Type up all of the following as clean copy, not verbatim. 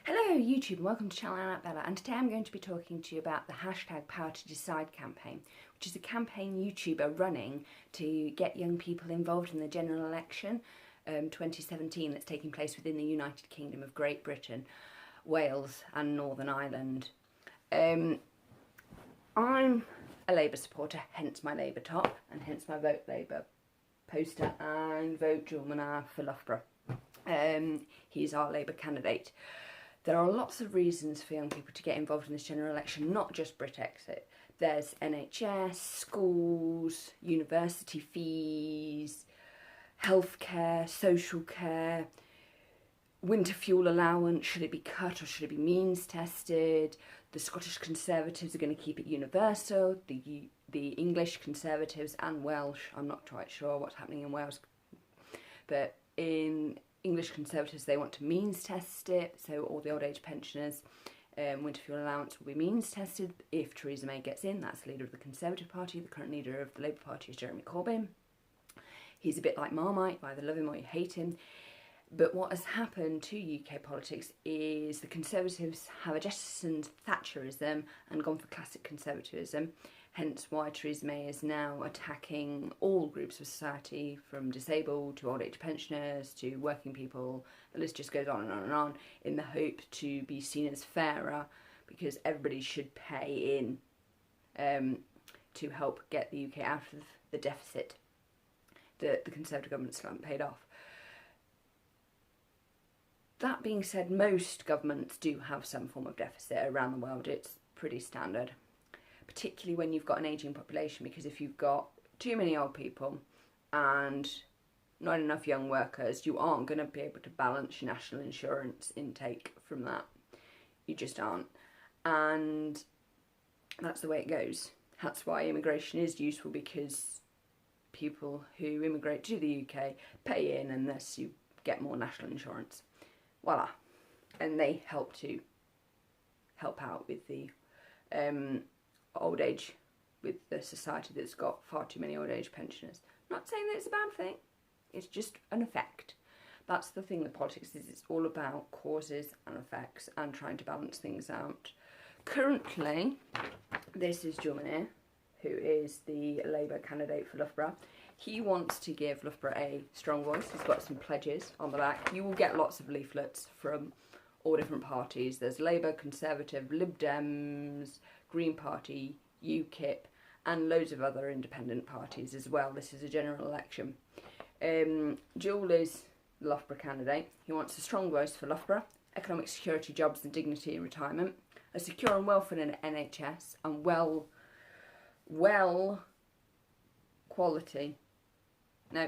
Hello YouTube and welcome to Channel Annabella, and today I'm going to be talking to you about the hashtag Power to Decide campaign, which is a campaign YouTuber running to get young people involved in the general election 2017 that's taking place within the United Kingdom of Great Britain, Wales and Northern Ireland. I'm a Labour supporter, hence my Labour top and hence my Vote Labour poster, and vote Joel Mannar for Loughborough. He's our Labour candidate. There are lots of reasons for young people to get involved in this general election, not just Brexit. There's NHS, schools, university fees, healthcare, social care, winter fuel allowance, should it be cut or should it be means tested? The Scottish Conservatives are going to keep it universal, the English Conservatives and Welsh, I'm not quite sure what's happening in Wales, but in English Conservatives, they want to means test it, so all the old age pensioners, winter fuel allowance will be means tested if Theresa May gets in. That's the leader of the Conservative Party. The current leader of the Labour Party is Jeremy Corbyn. He's a bit like Marmite, you either love him or you hate him. But what has happened to UK politics is the Conservatives have jettisoned Thatcherism and gone for classic conservatism, hence why Theresa May is now attacking all groups of society, from disabled to old age pensioners to working people. The list just goes on and on and on, in the hope to be seen as fairer, because everybody should pay in to help get the UK out of the deficit that the Conservative government still haven't paid off. That being said, most governments do have some form of deficit around the world. It's pretty standard, particularly when you've got an ageing population, because if you've got too many old people and not enough young workers, you aren't going to be able to balance your national insurance intake from that. You just aren't. And that's the way it goes. That's why immigration is useful, because people who immigrate to the UK pay in, and thus you get more national insurance. Voila. And they help out with the old age, with the society that's got far too many old age pensioners. I'm not saying that it's a bad thing, it's just an effect. That's the thing with politics, is it's all about causes and effects and trying to balance things out. Currently, this is Joel Mannar, who is the Labour candidate for Loughborough. He wants to give Loughborough a strong voice. He's got some pledges on the back. You will get lots of leaflets from all different parties. There's Labour, Conservative, Lib Dems, Green Party, UKIP, and loads of other independent parties as well. This is a general election. Joel is the Loughborough candidate. He wants a strong voice for Loughborough, economic security, jobs and dignity in retirement, a secure and well-funded NHS, and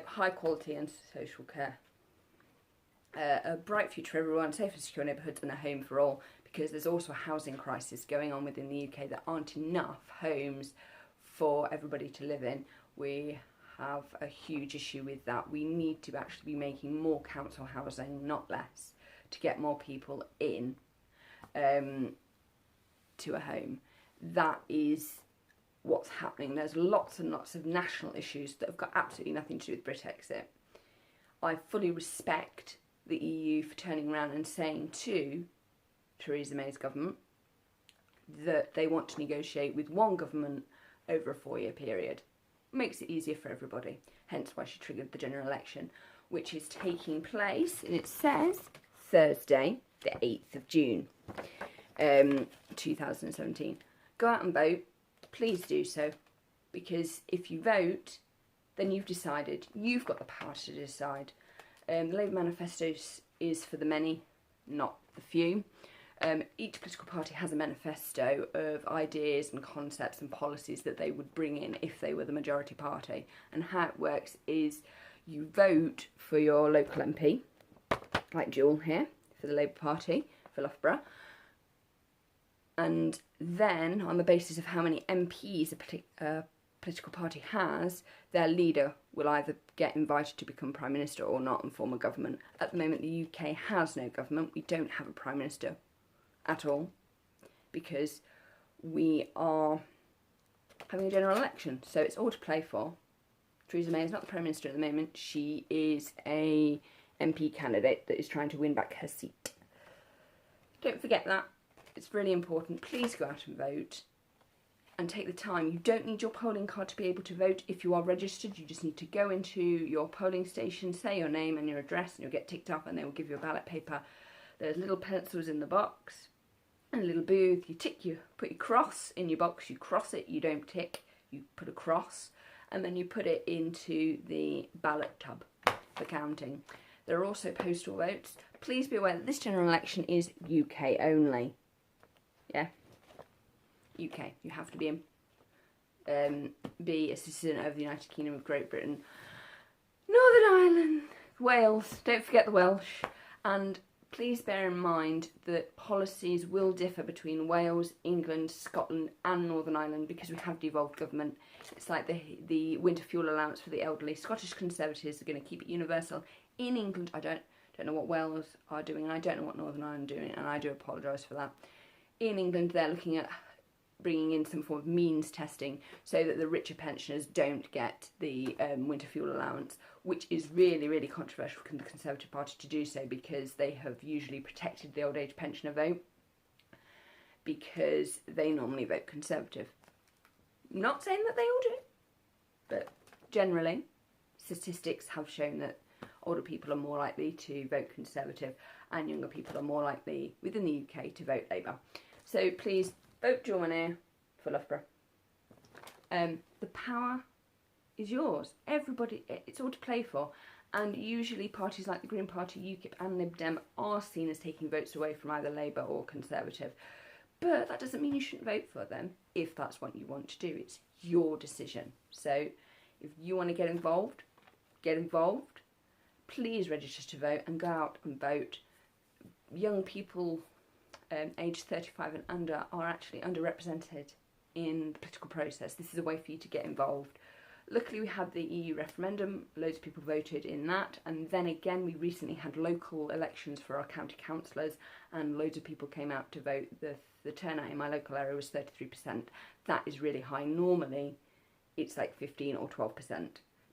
high quality and social care. A bright future for everyone, safe and secure neighbourhoods, and a home for all, because there's also a housing crisis going on within the UK. There aren't enough homes for everybody to live in. We have a huge issue with that. We need to actually be making more council housing, not less, to get more people in to a home. That is what's happening. There's lots and lots of national issues that have got absolutely nothing to do with Brexit. I fully respect the EU for turning around and saying to Theresa May's government that they want to negotiate with one government over a 4-year period. Makes it easier for everybody, hence why she triggered the general election, which is taking place, and it says Thursday the 8th of June 2017. Go out and vote. Please do so, because if you vote, then you've decided. You've got the power to decide. The Labour manifesto is for the many, not the few. Each political party has a manifesto of ideas and concepts and policies that they would bring in if they were the majority party. And how it works is you vote for your local MP, like Joel here, for the Labour Party, for Loughborough. And then, on the basis of how many MPs a political party has, their leader will either get invited to become Prime Minister or not and form a government. At the moment, the UK has no government. We don't have a Prime Minister at all, because we are having a general election. So it's all to play for. Theresa May is not the Prime Minister at the moment. She is a MP candidate that is trying to win back her seat. Don't forget that. It's really important. Please go out and vote and take the time. You don't need your polling card to be able to vote. If you are registered, you just need to go into your polling station, say your name and your address, and you'll get ticked off, and they will give you a ballot paper. There's little pencils in the box and a little booth. You tick, you put your cross in your box, you cross it, you don't tick, you put a cross, and then you put it into the ballot tub for counting. There are also postal votes. Please be aware that this general election is UK only. Yeah, UK. You have to be a citizen of the United Kingdom of Great Britain, Northern Ireland, Wales. Don't forget the Welsh. And please bear in mind that policies will differ between Wales, England, Scotland and Northern Ireland because we have devolved government. It's like the winter fuel allowance for the elderly. Scottish Conservatives are going to keep it universal. In England, I don't know what Wales are doing, and I don't know what Northern Ireland are doing, and I do apologise for that. In England, they're looking at bringing in some form of means testing so that the richer pensioners don't get the winter fuel allowance, which is really, really controversial for the Conservative Party to do so because they have usually protected the old age pensioner vote because they normally vote Conservative. Not saying that they all do, but generally, statistics have shown that older people are more likely to vote Conservative and younger people are more likely, within the UK, to vote Labour. So please vote Germany for Loughborough. The power is yours. Everybody, it's all to play for. And usually parties like the Green Party, UKIP and Lib Dem are seen as taking votes away from either Labour or Conservative. But that doesn't mean you shouldn't vote for them if that's what you want to do. It's your decision. So if you want to get involved, get involved. Please register to vote and go out and vote. Young people aged 35 and under are actually underrepresented in the political process. This is a way for you to get involved. Luckily we had the EU referendum, loads of people voted in that, and then again we recently had local elections for our county councillors and loads of people came out to vote. The turnout in my local area was 33%. That is really high. Normally it's like 15 or 12%.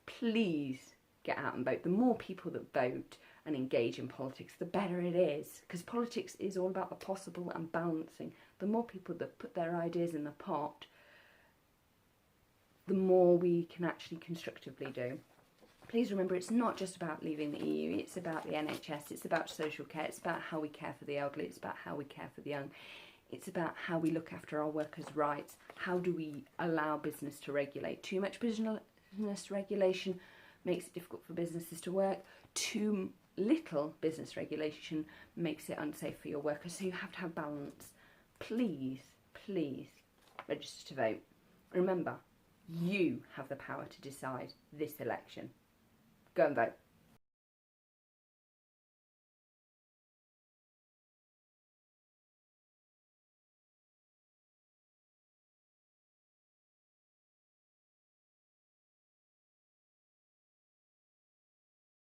Please get out and vote. The more people that vote and engage in politics, the better it is, because politics is all about the possible and balancing. The more people that put their ideas in the pot, the more we can actually constructively do. Please remember, it's not just about leaving the EU, it's about the NHS, it's about social care, it's about how we care for the elderly, it's about how we care for the young, it's about how we look after our workers' rights, how do we allow business to regulate. Too much business regulation makes it difficult for businesses to work. Too little business regulation makes it unsafe for your workers, so you have to have balance. Please, please register to vote. Remember, you have the power to decide this election. Go and vote.